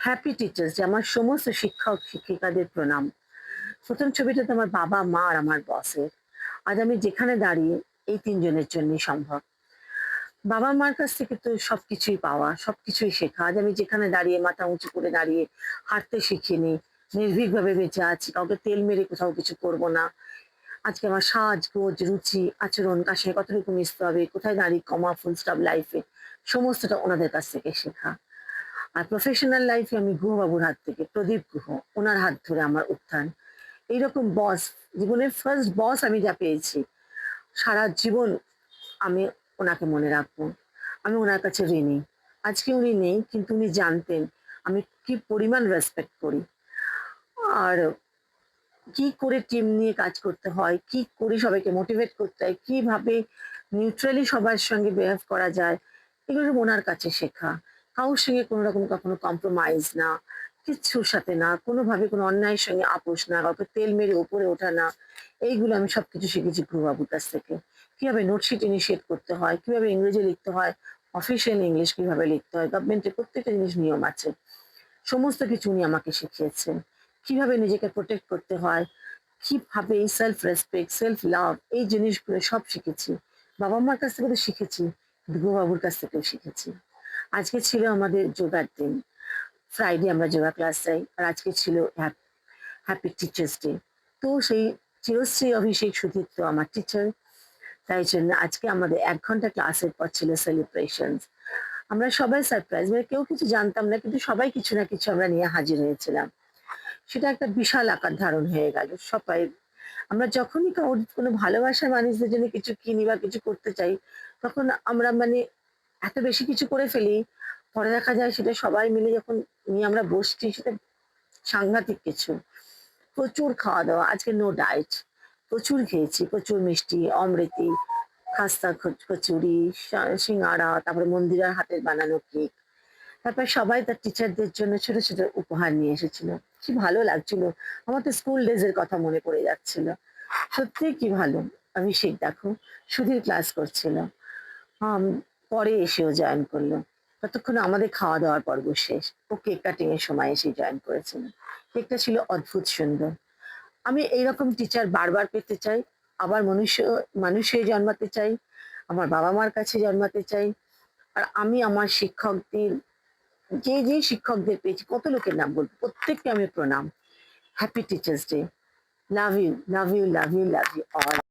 Happy teachers day আমার সমস্ত শিক্ষক শিক্ষিকাদের প্রণাম। প্রথম ছবিটা তো আমার বাবা মা আর আমার বসের। আজ আমি যেখানে দাঁড়িয়ে এই তিনজনের জন্যই সম্ভব। বাবা মার কাছ থেকে তো সবকিছুই পাওয়া, সবকিছুই শেখা। আজ আমি যেখানে দাঁড়িয়ে মাথা উঁচু করে দাঁড়িয়ে হাঁটতে শিখিনি, নির্ভীকভাবে বেঁচে আছি, কাউকে তেল মেরে কোথাও কিছু করব না। আজকে আমার সাজগোজ, রুচি, আচরণ, কার সঙ্গে কতটুকু মিশতে হবে, কোথায় দাঁড়িয়ে কমা, ফুল স্টপ লাইফে সমস্তটা ওনাদের কাছ থেকে শেখা। আর প্রফেশনাল লাইফে আমি গুহবাবুর হাত থেকে, প্রদীপ গুহ, ওনার হাত ধরে আমার উত্থান। এইরকম বস, জীবনের ফার্স্ট বস আমি যা পেয়েছি, সারা জীবন আমি ওনাকে মনে রাখবো। আমি ওনার কাছে ঋণী। আজকে উনি নেই, কিন্তু উনি জানতেন আমি কি পরিমাণ রেসপেক্ট করি। আর কি করে টিম নিয়ে কাজ করতে হয়, কি করে সবাইকে মোটিভেট করতে হয়, কিভাবে নিউট্রালি সবার সঙ্গে বিহেভ করা যায়, এগুলো সব ওনার কাছে শেখা। কারোর সঙ্গে কোনো রকম কখনো কম্প্রোমাইজ না, কিচ্ছুর সাথে না, কোনোভাবে কোনো অন্যায়ের সঙ্গে আপোষ না, কাউকে তেল মেরে উপরে ওঠা না। এইগুলো আমি সবকিছু শিখেছি গুরুবাবুর কাছ থেকে। কিভাবে নোটশিট ইনিশিয়েট করতে হয়, কিভাবে ইংরেজি লিখতে হয়, অফিসিয়াল ইংলিশ কিভাবে লিখতে হয়, গভর্নমেন্টের প্রত্যেকটা জিনিস নিয়ম আছে। সমস্ত কিছু উনি আমাকে শিখিয়েছেন। কিভাবে নিজেকে প্রোটেক্ট করতে হয়, কিভাবে সেলফ রেসপেক্ট, সেলফ লাভ, এই জিনিসগুলো সব শিখেছি। বাবা-মার কাছ থেকে তো শিখেছি, বাবুর কাছ থেকেও শিখেছি। আজকে ছিল আমাদের যোগার দিন। ফ্রাইডে আমরা যোগা ক্লাস যাই। আর আজকে ছিল হ্যাপি টিচার্স ডে। তো সেই চিরশ্রী অভিষেক সুধীর তো আমার টিচার। তাই জন্য আজকে আমাদের ১ ঘন্টা ক্লাসের পর ছিল সেলিব্রেশনস। আমরা সবাই সারপ্রাইজ, মানে কেউ কিছু জানতাম না, কিন্তু সবাই কিছু না কিছু আমরা নিয়ে হাজির হয়েছিলাম। সেটা একটা বিশাল আকার ধারণ হয়ে গেল। সবাই আমরা যখনই কারোর কোনো ভালোবাসার মানুষদের জন্য কিছু কিনি বা কিছু করতে চাই, তখন আমরা মানে এত বেশি কিছু করে ফেলি, পরে দেখা যায় সেটা সবাই মিলে যখন নিয়ে আমরা বসছি, সেটা সাংঘাতিক কিছু। প্রচুর খাওয়া-দাওয়া, আজকে নো ডায়েট। প্রচুর খেয়েছি, প্রচুর মিষ্টি, অমৃতি, খাস্তা কচুরি, সিঙ্গাড়া, তারপরে মন্দিরার হাতের বানানো কেক। তারপর সবাই তার টিচারদের জন্য ছোট, ছোট উপহার নিয়ে এসেছিল। কি ভালো লাগছিল। আমার তো স্কুল ডেজ এর কথা মনে পড়ে যাচ্ছিল। সত্যিই কি ভালো। অভিষেক দেখো, সুধীর ক্লাস করছিল। আম পরে এসে ও জয়েন করলো। ততক্ষণে আমাদের খাওয়া-দাওয়ার পর্ব শেষ। ও কেক কাটিং এর সময় এসে জয়েন করেছিল। কেকটা ছিল অদ্ভুত সুন্দর। আমি এইরকম টিচার বারবার পেতে চাই। আবার মানুষ হয়ে জন্মাতে চাই। আমার বাবা-মার কাছে জন্মাতে চাই। আর আমি আমার শিক্ষকদের, যে শিক্ষকদের পেয়েছি, কত লোকের নাম বলবো, প্রত্যেককে আমি প্রণাম। Happy teachers day. Love you, love you, love you, love you all.